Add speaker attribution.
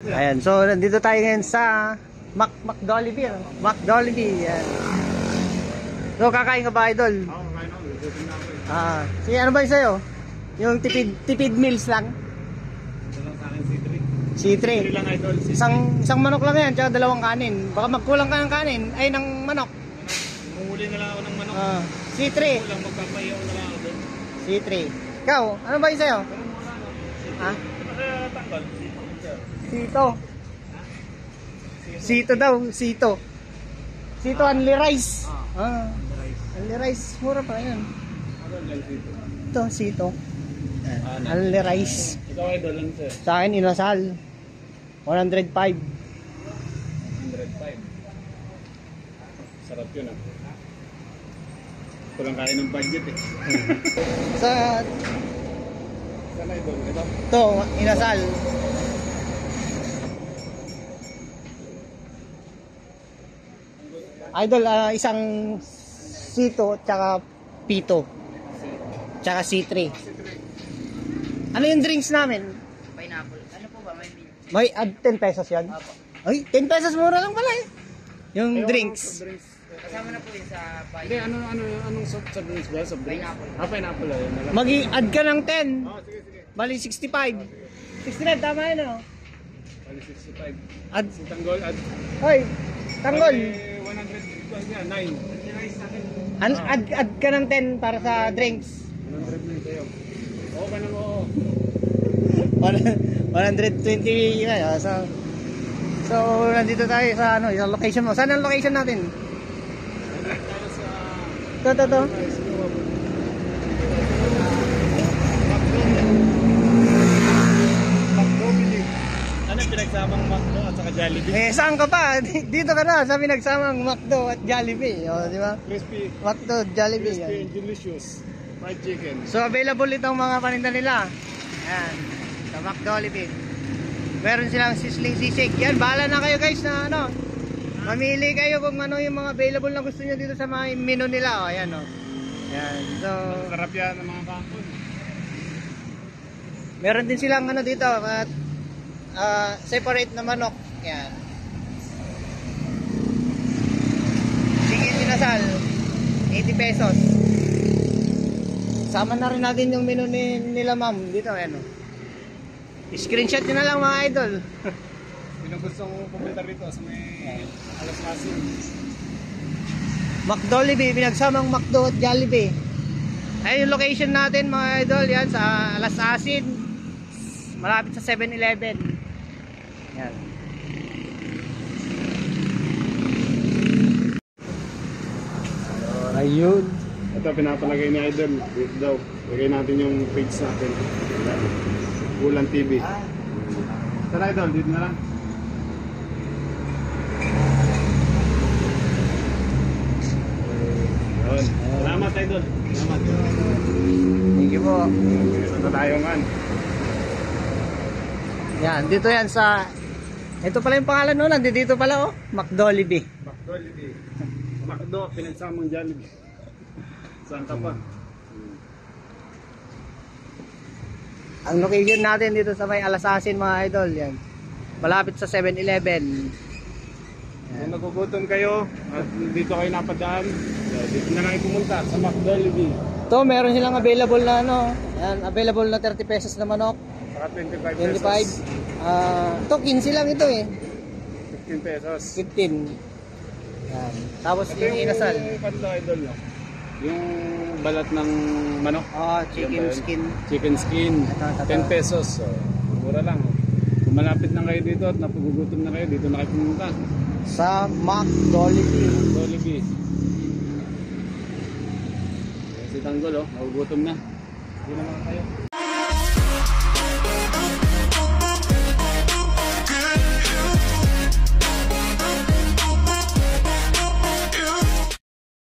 Speaker 1: Ayan, so nandito tayo ngayon sa McDollibee. McDollibee, yan. So kakain ka ba, idol?
Speaker 2: Oo, kakain ako. Gutom na ako eh.
Speaker 1: Sige, ano ba yung sa'yo? Yung tipid meals lang?
Speaker 2: Ito lang sa akin, C3.
Speaker 1: C3.
Speaker 2: C3 lang, idol. C3.
Speaker 1: Isang manok lang yan, tsaka dalawang kanin. Baka magkulang ka ng kanin, ay ng manok.
Speaker 2: Mumuli na lang ako ng manok.
Speaker 1: C3.
Speaker 2: Kulang, magpapayaw na lang ako doon.
Speaker 1: C3. Ikaw, ano ba yung sa'yo?
Speaker 2: Pero mura, no?
Speaker 1: Ha?
Speaker 2: Ito kaya tanggal.
Speaker 1: Sito. Sito daw, sito. Sito only rice. Only rice, mura pa yan.
Speaker 2: Ano lang dito?
Speaker 1: Ito, sito. Only rice.
Speaker 2: Ikaw, idol lang sir.
Speaker 1: Sa akin, inasal. 105.
Speaker 2: 105. Sarap yun ah. Kulang kain ng budget eh.
Speaker 1: Sa
Speaker 2: Sana idol, ito.
Speaker 1: ito, inasal. Idol, isang sito tsaka pito. Tsaka C3. Ano yung drinks namin?
Speaker 3: Pineapple. Ano po ba? May mint.
Speaker 1: May 10 pesos yan?
Speaker 3: Apo.
Speaker 1: Ay, 10 pesos mura lang pala eh. Yung drinks.
Speaker 3: Kasama na po yun sa
Speaker 2: Hindi,
Speaker 3: pineapple.
Speaker 2: anong soft drinks ba? Soft drinks?
Speaker 3: Pineapple.
Speaker 2: Pineapple ayun.
Speaker 1: Mag-i-add ka ng 10.
Speaker 2: Sige, sige.
Speaker 1: Bali 65. 65, tama yun oh.
Speaker 2: Bali 65.
Speaker 1: Add.
Speaker 2: Si Tanggol, add.
Speaker 1: Hoy, tanggol.
Speaker 2: Bali 100, yan, 9.
Speaker 1: Add ka ng 10 para sa drinks.
Speaker 2: 100 na sa'yo. Oo ka nang oo.
Speaker 1: 120 yun. So, nandito tayo sa isang location mo. Saan ang location natin? Ito.
Speaker 2: Ano yung pinagsamang McDo at saka Jollibee?
Speaker 1: Eh, saan ka pa? Dito ka na sa pinagsamang McDo at Jollibee. O, di ba?
Speaker 2: Crispy.
Speaker 1: McDo, Jollibee.
Speaker 2: Crispy
Speaker 1: Yan.
Speaker 2: and delicious. Fried chicken.
Speaker 1: So, available itong mga paninda nila. Ayan. Sa McDollibee. Meron silang sizzling sisig. Yan, bahala na kayo guys na ano. Mamili kayo kung ano yung mga available na gusto nyo dito sa mga menu nila. O, ayan o. Yan. So,
Speaker 2: Sarap yan ng mga kampon.
Speaker 1: meron din silang ano dito at separate na manok. Yan. Sige, sinasal. 80 pesos. Sama na rin natin yung menu nila ma'am. Dito, ayan o. Screenshot nyo na lang mga idol.
Speaker 2: Sino gustong pumunta rito sa may Alas Asin?
Speaker 1: McDollibee, pinagsamang McDo at Jollibee. Ayun yung location natin mga idol. Yan sa Alas Asin. Malapit sa 7-Eleven. Yan. Ayun.
Speaker 2: Ito pinapalagay ni Idol. Dito daw. Lagay natin yung page natin. Bulan TV. Tara Idol, dito na lang. Yun. Salamat Idol. Salamat.
Speaker 1: Thank you po.
Speaker 2: Dito na tayo man.
Speaker 1: Yan, dito yan sa... Ito pala yung pangalan nun. Nandito pala oh. McDollibee.
Speaker 2: McDollibee. McDo, pinagsamang Jollibee. Saan ka pa?
Speaker 1: Ang location natin dito sa may Alas Asin mga idol. Yan. Malapit sa 7-Eleven.
Speaker 2: Kung nagugutom kayo at dito kayo napadaan, dito na lang pumunta sa McDollibee.
Speaker 1: Ito, meron silang available na ano. Yan, available na 30 pesos na manok.
Speaker 2: Saka 25 pesos.
Speaker 1: 25. Ito, 15 lang ito eh.
Speaker 2: 15 pesos.
Speaker 1: 15. Yan. Tapos
Speaker 2: Ito
Speaker 1: yung inasal.
Speaker 2: Yung Panda Idol, no? Yung balat ng manok.
Speaker 1: Chicken skin.
Speaker 2: Chicken skin.
Speaker 1: Ito.
Speaker 2: 10 pesos. So, mura lang. Oh. Kung malapit na kayo dito at napugugutom na kayo, dito na kayo pumunta.
Speaker 1: Sa McDollibee.
Speaker 2: Jollibee. Si Tanggol, oh. Nagugutom na. Hindi naman kayo.